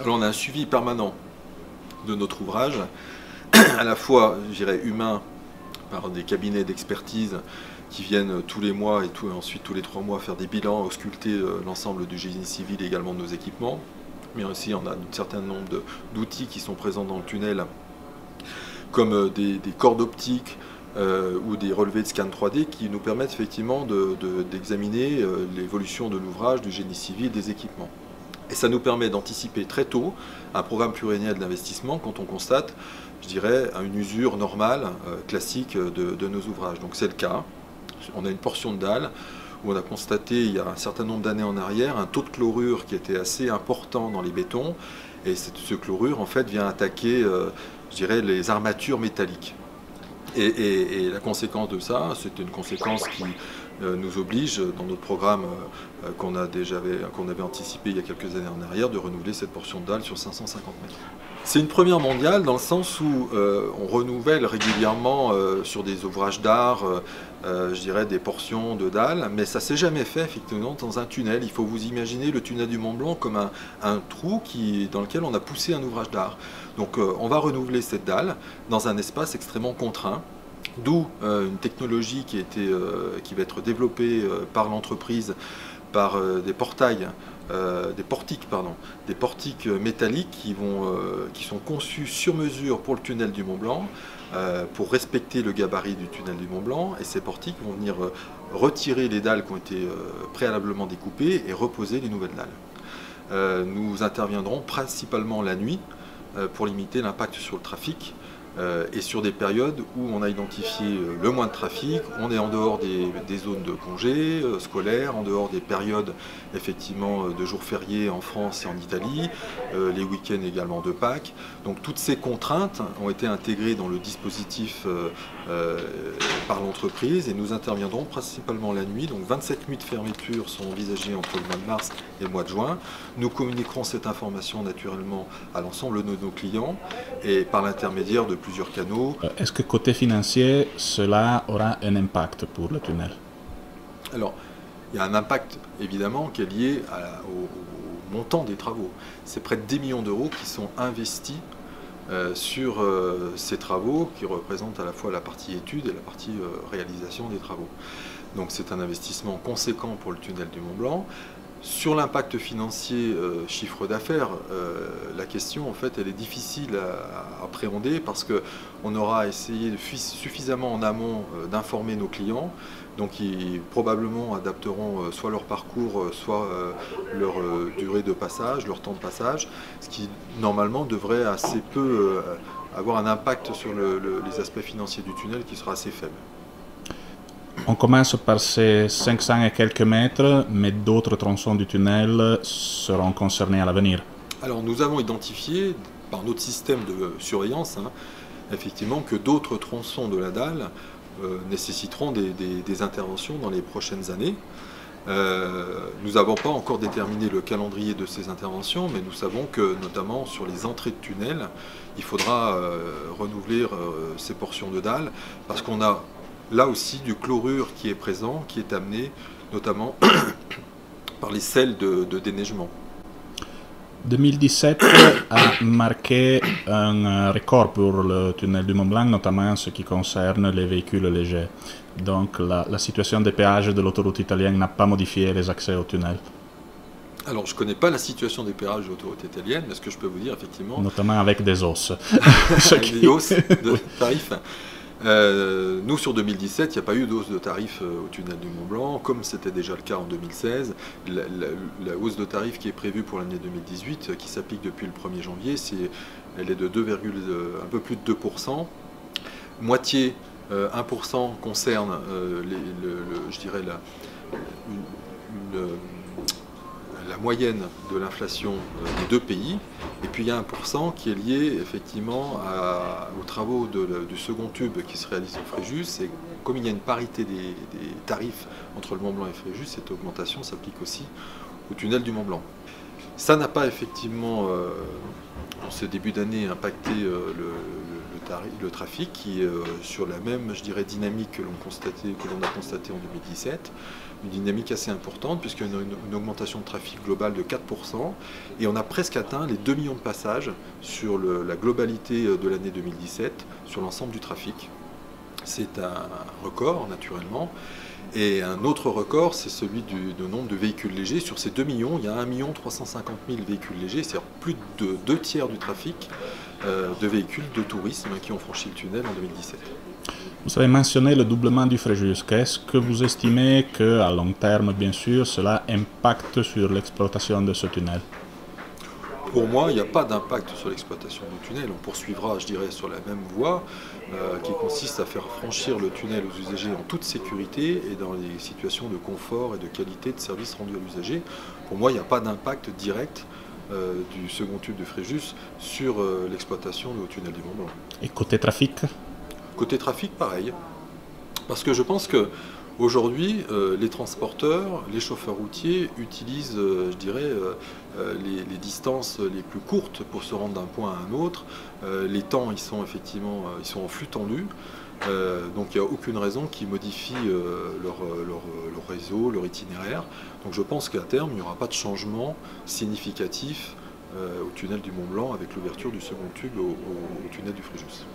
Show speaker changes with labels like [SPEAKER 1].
[SPEAKER 1] Alors on a un suivi permanent de notre ouvrage, à la fois, je dirais, humain, par des cabinets d'expertise qui viennent tous les mois et ensuite tous les 3 mois faire des bilans, ausculter l'ensemble du génie civil et également de nos équipements. Mais aussi on a un certain nombre d'outils qui sont présents dans le tunnel, comme des cordes optiques ou des relevés de scan 3D qui nous permettent effectivement d'examiner l'évolution de l'ouvrage, du génie civil, des équipements. Et ça nous permet d'anticiper très tôt un programme pluriannuel d'investissement quand on constate, je dirais, une usure normale, classique de nos ouvrages. Donc c'est le cas. On a une portion de dalle où on a constaté il y a un certain nombre d'années en arrière un taux de chlorure qui était assez important dans les bétons. Et ce chlorure en fait vient attaquer, je dirais, les armatures métalliques. Et la conséquence de ça, c'était une conséquence qui nous oblige, dans notre programme qu'on avait anticipé il y a quelques années en arrière, de renouveler cette portion de dalle sur 550 mètres. C'est une première mondiale dans le sens où on renouvelle régulièrement sur des ouvrages d'art, je dirais, des portions de dalles, mais ça ne s'est jamais fait effectivement dans un tunnel. Il faut vous imaginer le tunnel du Mont Blanc comme un trou dans lequel on a poussé un ouvrage d'art. Donc on va renouveler cette dalle dans un espace extrêmement contraint. D'où une technologie qui va être développée par l'entreprise, par des portiques métalliques qui sont conçus sur mesure pour le tunnel du Mont Blanc, pour respecter le gabarit du tunnel du Mont Blanc. Et ces portiques vont venir retirer les dalles qui ont été préalablement découpées et reposer les nouvelles dalles. Nous interviendrons principalement la nuit pour limiter l'impact sur le trafic. Et sur des périodes où on a identifié le moins de trafic, on est en dehors des zones de congés scolaires, en dehors des périodes effectivement de jours fériés en France et en Italie, les week-ends également de Pâques. Donc toutes ces contraintes ont été intégrées dans le dispositif par l'entreprise et nous interviendrons principalement la nuit. Donc 27 nuits de fermeture sont envisagées entre le mois de mars et le mois de juin. Nous communiquerons cette information naturellement à l'ensemble de nos clients et par l'intermédiaire de plusieurs canaux.
[SPEAKER 2] Est-ce que côté financier, cela aura un impact pour le tunnel?
[SPEAKER 1] Alors, il y a un impact évidemment qui est lié au montant des travaux. C'est près de 10 millions d'euros qui sont investis sur ces travaux qui représentent à la fois la partie étude et la partie réalisation des travaux. Donc c'est un investissement conséquent pour le tunnel du Mont Blanc. Sur l'impact financier, chiffre d'affaires, la question en fait elle est difficile à appréhender parce qu'on aura essayé suffisamment en amont d'informer nos clients, donc ils probablement adapteront soit leur parcours, soit leur durée de passage, leur temps de passage, ce qui normalement devrait assez peu avoir un impact sur les aspects financiers du tunnel qui sera assez faible.
[SPEAKER 2] On commence par ces 500 et quelques mètres, mais d'autres tronçons du tunnel seront concernés à l'avenir.
[SPEAKER 1] Alors nous avons identifié, par notre système de surveillance, effectivement que d'autres tronçons de la dalle nécessiteront des interventions dans les prochaines années. Nous n'avons pas encore déterminé le calendrier de ces interventions, mais nous savons que notamment sur les entrées de tunnel, il faudra renouveler ces portions de dalle parce qu'on a là aussi du chlorure qui est présent, qui est amené notamment par les sels de déneigement.
[SPEAKER 2] 2017 a marqué un record pour le tunnel du Mont Blanc, notamment en ce qui concerne les véhicules légers. Donc la situation des péages de l'autoroute italienne n'a pas modifié les accès au tunnel.
[SPEAKER 1] Alors je ne connais pas la situation des péages de l'autoroute italienne, mais ce que je peux vous dire effectivement...
[SPEAKER 2] Notamment avec des hausses.
[SPEAKER 1] Des hausses de tarifs. Nous, sur 2017, il n'y a pas eu d'hausse de tarif au tunnel du Mont Blanc, comme c'était déjà le cas en 2016. La hausse de tarif qui est prévue pour l'année 2018, qui s'applique depuis le 1er janvier, elle est de un peu plus de 2%. Moitié, 1% concerne, je dirais, la moyenne de l'inflation des deux pays, et puis il y a 1% qui est lié effectivement aux travaux du second tube qui se réalise au Fréjus, et comme il y a une parité des tarifs entre le Mont Blanc et Fréjus, cette augmentation s'applique aussi au tunnel du Mont Blanc. Ça n'a pas effectivement, en ce début d'année, impacté le le trafic qui est sur la même, je dirais, dynamique que l'on a constaté en 2017, une dynamique assez importante puisqu'il y a une augmentation de trafic globale de 4% et on a presque atteint les 2 millions de passages sur la globalité de l'année 2017 sur l'ensemble du trafic. C'est un record naturellement. Et un autre record, c'est celui du nombre de véhicules légers. Sur ces 2 millions, il y a 1 350 000 véhicules légers, c'est-à-dire plus de 2 tiers du trafic de véhicules de tourisme qui ont franchi le tunnel en 2017.
[SPEAKER 2] Vous avez mentionné le doublement du Fréjus. Qu'est-ce que vous estimez qu'à long terme, bien sûr, cela impacte sur l'exploitation de ce tunnel?
[SPEAKER 1] Pour moi, il n'y a pas d'impact sur l'exploitation du tunnel. On poursuivra, je dirais, sur la même voie qui consiste à faire franchir le tunnel aux usagers en toute sécurité et dans les situations de confort et de qualité de service rendu à l'usager. Pour moi, il n'y a pas d'impact direct du second tube de Fréjus sur l'exploitation du tunnel du Mont-Blanc.
[SPEAKER 2] Et côté trafic?
[SPEAKER 1] Côté trafic, pareil. Parce que je pense que aujourd'hui, les transporteurs, les chauffeurs routiers utilisent, je dirais, les distances les plus courtes pour se rendre d'un point à un autre. Les temps, ils sont effectivement en flux tendu. Donc il n'y a aucune raison qu'ils modifient leur réseau, leur itinéraire. Donc je pense qu'à terme, il n'y aura pas de changement significatif au tunnel du Mont-Blanc avec l'ouverture du second tube au tunnel du Fréjus.